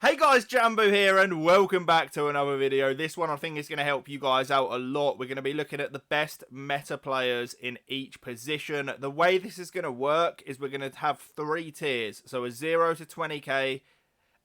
Hey guys, Jamboo here and welcome back to another video. This one I think is going to help you guys out a lot. We're going to be looking at the best meta players in each position. The way this is going to work is we're going to have 3 tiers. So a 0 to 20k,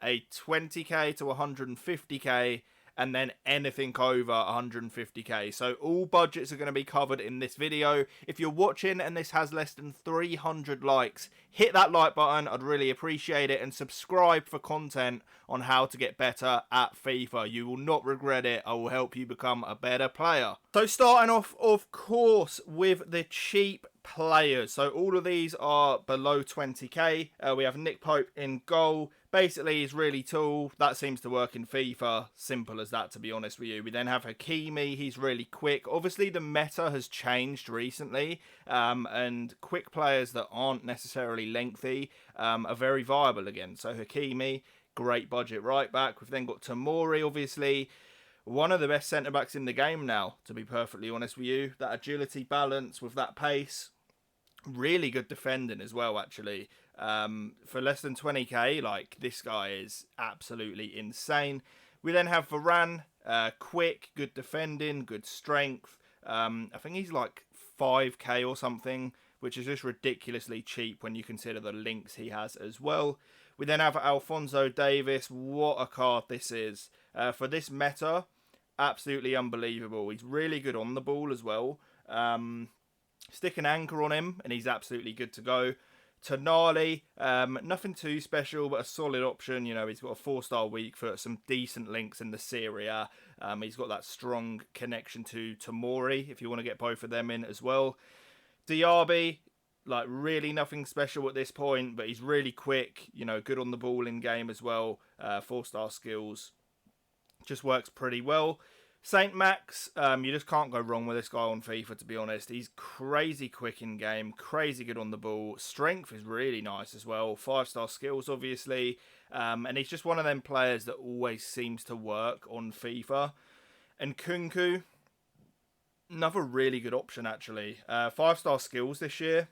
a 20k to 150k, and then anything over 150k. So all budgets are going to be covered in this video. If you're watching and this has less than 300 likes, hit that like button. I'd really appreciate it. And subscribe for content on how to get better at FIFA. You will not regret it. I will help you become a better player. So starting off, of course, with the cheap players. So all of these are below 20k. We have Nick Pope in goal. Basically, he's really tall. That seems to work in FIFA. Simple as that, to be honest with you. We then have Hakimi. He's really quick. Obviously, the meta has changed recently, and quick players that aren't necessarily lengthy are very viable again. So Hakimi, great budget right back. We've then got Tomori, obviously. One of the best centre-backs in the game now, to be perfectly honest with you. That agility balance with that pace. Really good defending as well, actually. For less than 20k, like, this guy is absolutely insane. We then have Varane, quick, good defending, good strength. I think he's like 5k or something, which is just ridiculously cheap when you consider the links he has as well. We then have Alphonso Davies. What a card this is. For this meta, absolutely unbelievable. He's really good on the ball as well. Stick an anchor on him and he's absolutely good to go. Tonali, nothing too special, but a solid option. You know, he's got a 4-star weak foot, some decent links in the Serie A. He's got that strong connection to Tomori, if you want to get both of them in as well. Diaby, like, really nothing special at this point, but he's really quick, you know, good on the ball in game as well. 4-star skills, just works pretty well. Saint Max, you just can't go wrong with this guy on FIFA, to be honest. He's crazy quick in game, crazy good on the ball. Strength is really nice as well. 5-star skills, obviously. And he's just one of them players that always seems to work on FIFA. And Thankyou, another really good option, actually. 5-star skills this year.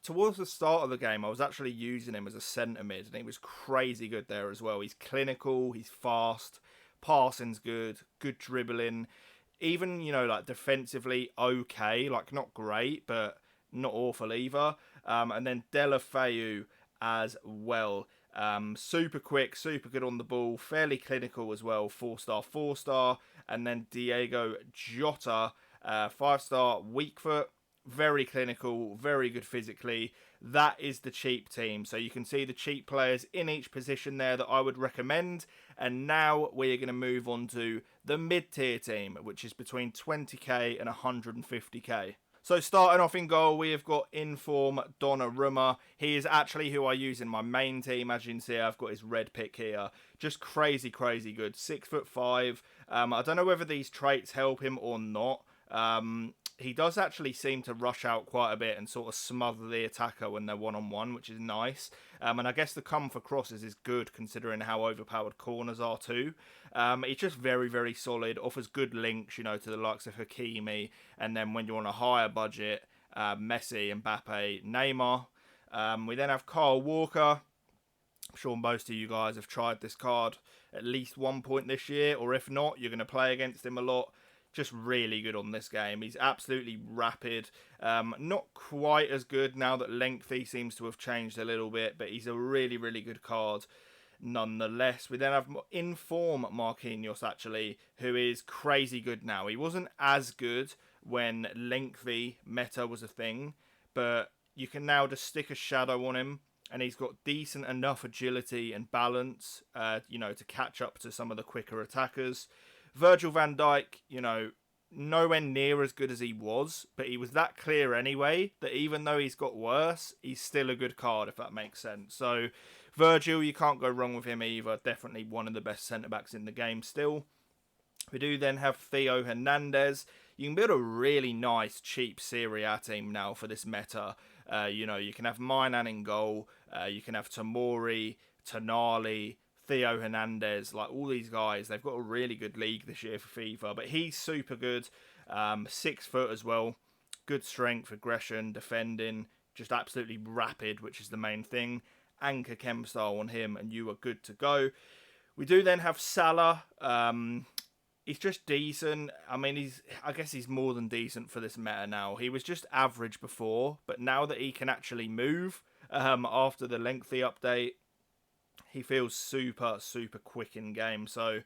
Towards the start of the game, I was actually using him as a centre mid, and he was crazy good there as well. He's clinical, he's fast. Passing's good, good dribbling, even, you know, like defensively okay, like not great, but not awful either. And then Delafeu as well. Super quick, super good on the ball, fairly clinical as well, 4-star, 4-star. And then Diego Jota, 5-star weak foot, very clinical, very good physically. That is the cheap team. So you can see the cheap players in each position there that I would recommend. And now we're going to move on to the mid-tier team, which is between 20k and 150k. So starting off in goal, we have got Inform Donnarumma. He is actually who I use in my main team. As you can see, I've got his red pick here. Just crazy, crazy good. 6'5". I don't know whether these traits help him or not. He does actually seem to rush out quite a bit and sort of smother the attacker when they're one-on-one, which is nice. And I guess the come for crosses is good considering how overpowered corners are too. It's just very, very solid. Offers good links, you know, to the likes of Hakimi. And then when you're on a higher budget, Messi, Mbappe, Neymar. We then have Kyle Walker. I'm sure most of you guys have tried this card at least one point this year. Or if not, you're going to play against him a lot. Just really good on this game. He's absolutely rapid. Not quite as good now that lengthy seems to have changed a little bit, but he's a really, really good card nonetheless. We then have Inform Marquinhos, actually, who is crazy good now. He wasn't as good when lengthy meta was a thing, but you can now just stick a shadow on him, and he's got decent enough agility and balance, you know, to catch up to some of the quicker attackers. Virgil van Dijk, you know, nowhere near as good as he was, but he was that clear anyway that even though he's got worse, he's still a good card, if that makes sense. So Virgil, you can't go wrong with him either. Definitely one of the best centre-backs in the game still. We do then have Theo Hernandez. You can build a really nice, cheap Serie A team now for this meta. You know, you can have Mainan in goal. You can have Tomori, Tonali, Theo Hernandez, like all these guys. They've got a really good league this year for FIFA, but he's super good. 6 foot as well. Good strength, aggression, defending, just absolutely rapid, which is the main thing. anchor chem style on him, and you are good to go. We do then have Salah. He's just decent. I mean, I guess he's more than decent for this meta now. He was just average before, but now that he can actually move after the lengthy update, he feels super, super quick in game. So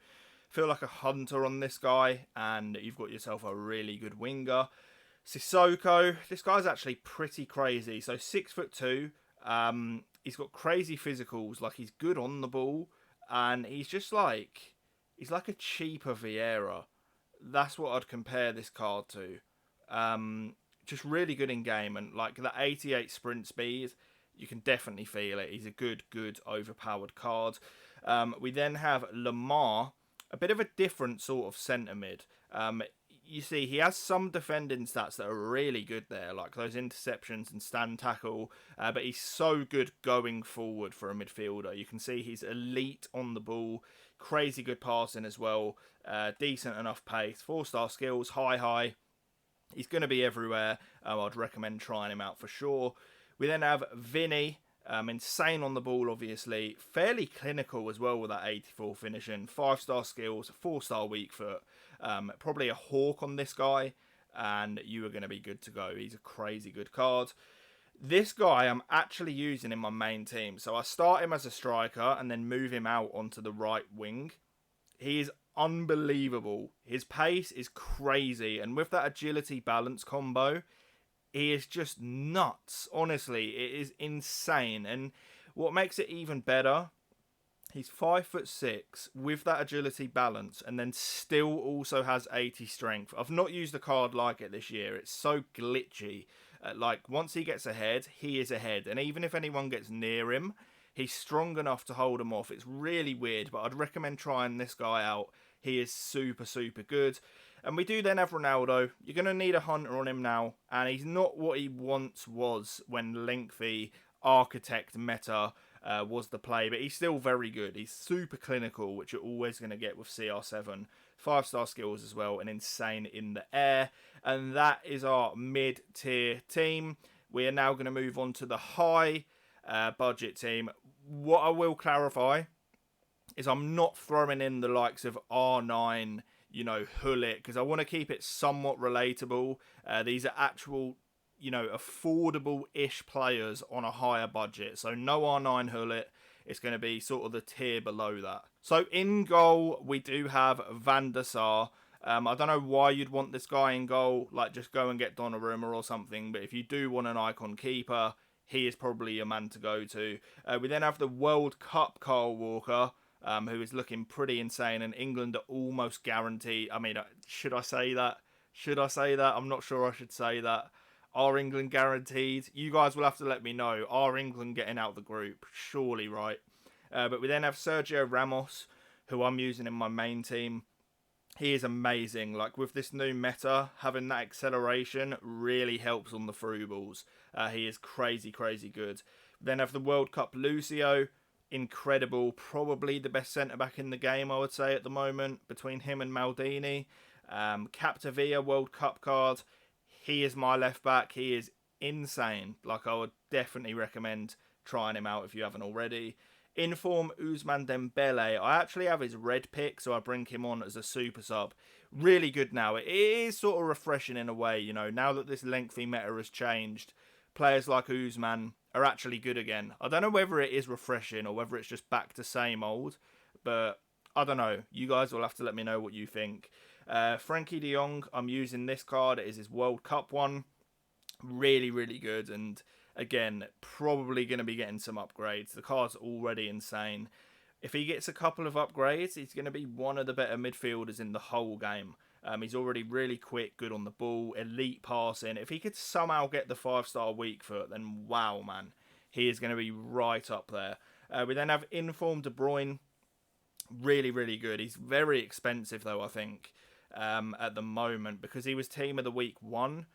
feel like a hunter on this guy, and you've got yourself a really good winger. Sissoko, this guy's actually pretty crazy. So 6'2". He's got crazy physicals. Like, he's good on the ball, and he's like a cheaper Vieira. That's what I'd compare this card to. Just really good in game, and like that 88 sprint speed, you can definitely feel it. He's a good overpowered card. We then have Lamar, a bit of a different sort of centre mid. You see, he has some defending stats that are really good there, like those interceptions and stand tackle, but he's so good going forward for a midfielder. You can see he's elite on the ball, crazy good passing as well, decent enough pace, 4-star skills, high. He's going to be everywhere. I'd recommend trying him out for sure. We then have Vinny, insane on the ball, obviously, fairly clinical as well with that 84 finishing, 5-star skills, 4-star weak foot. Probably a hawk on this guy, and you are going to be good to go. He's a crazy good card. This guy I'm actually using in my main team. So I start him as a striker and then move him out onto the right wing. He is unbelievable. His pace is crazy, and with that agility balance combo, he is just nuts. Honestly, it is insane. And what makes it even better, he's 5'6" with that agility balance, and then still also has 80 strength. I've not used a card like it this year. It's so glitchy. Like, once he gets ahead, he is ahead. And even if anyone gets near him, he's strong enough to hold him off. It's really weird, but I'd recommend trying this guy out. He is super, super good. And we do then have Ronaldo. You're going to need a hunter on him now. And he's not what he once was when lengthy architect meta was the play, but he's still very good. He's super clinical, which you're always going to get with CR7. 5-star skills as well, and insane in the air. And that is our mid-tier team. We are now going to move on to the high budget team. What I will clarify is I'm not throwing in the likes of R9, Hullet, because I want to keep it somewhat relatable. These are actual, affordable-ish players on a higher budget. So no R9 Hullet. It's going to be sort of the tier below that. So in goal, we do have Van der Sar. I don't know why you'd want this guy in goal. Like, just go and get Donnarumma or something. But if you do want an icon keeper, he is probably your man to go to. We then have the World Cup Kyle Walker, who is looking pretty insane. And England are almost guaranteed. I mean, should I say that? I'm not sure I should say that. Are England guaranteed? You guys will have to let me know. Are England getting out of the group? Surely, right? But we then have Sergio Ramos, who I'm using in my main team. He is amazing. Like, with this new meta, having that acceleration really helps on the through balls. He is crazy, crazy good. Then have the World Cup Lucio. Incredible. Probably the best centre-back in the game, I would say, at the moment, between him and Maldini. Captavia World Cup card. He is my left back. He is insane. Like, I would definitely recommend trying him out if you haven't already. Inform Ousmane Dembele. I actually have his red pick, so I bring him on as a super sub. Really good now. It is sort of refreshing in a way, now that this lengthy meta has changed. Players like Ousmane are actually good again. I don't know whether it is refreshing or whether it's just back to same old, but I don't know. You guys will have to let me know what you think. Frankie de Jong, I'm using this card. It is his World Cup one. Really, really good. And again, probably going to be getting some upgrades. The card's already insane. If he gets a couple of upgrades, he's going to be one of the better midfielders in the whole game. He's already really quick, good on the ball, elite passing. If he could somehow get the 5-star weak foot, then wow, man. He is going to be right up there. We then have Inform De Bruyne. Really, really good. He's very expensive, though, I think. At the moment, because he was team of the week 1.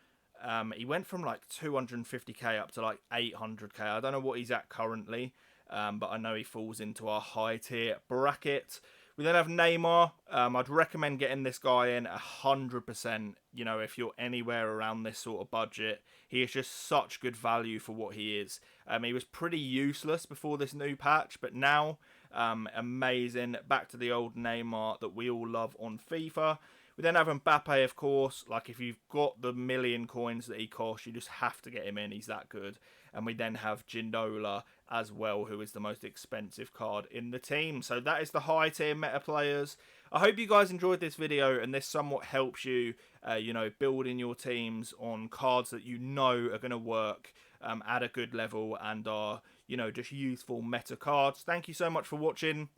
He went from like 250k up to like 800k. I don't know what he's at currently, but I know he falls into our high tier bracket. We then have Neymar. I'd recommend getting this guy in 100%. You know, if you're anywhere around this sort of budget, he is just such good value for what he is. He was pretty useless before this new patch, but now, amazing. Back to the old Neymar that we all love on FIFA. We then have Mbappe, of course. Like, if you've got the million coins that he costs, you just have to get him in. He's that good. And we then have Jindola as well, who is the most expensive card in the team. So that is the high tier meta players. I hope you guys enjoyed this video and this somewhat helps you, you know, building your teams on cards that you know are going to work at a good level and are, you know, just useful meta cards. Thank you so much for watching.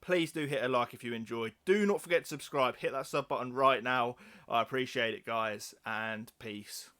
Please do hit a like if you enjoyed. Do not forget to subscribe. Hit that sub button right now. I appreciate it, guys, and peace.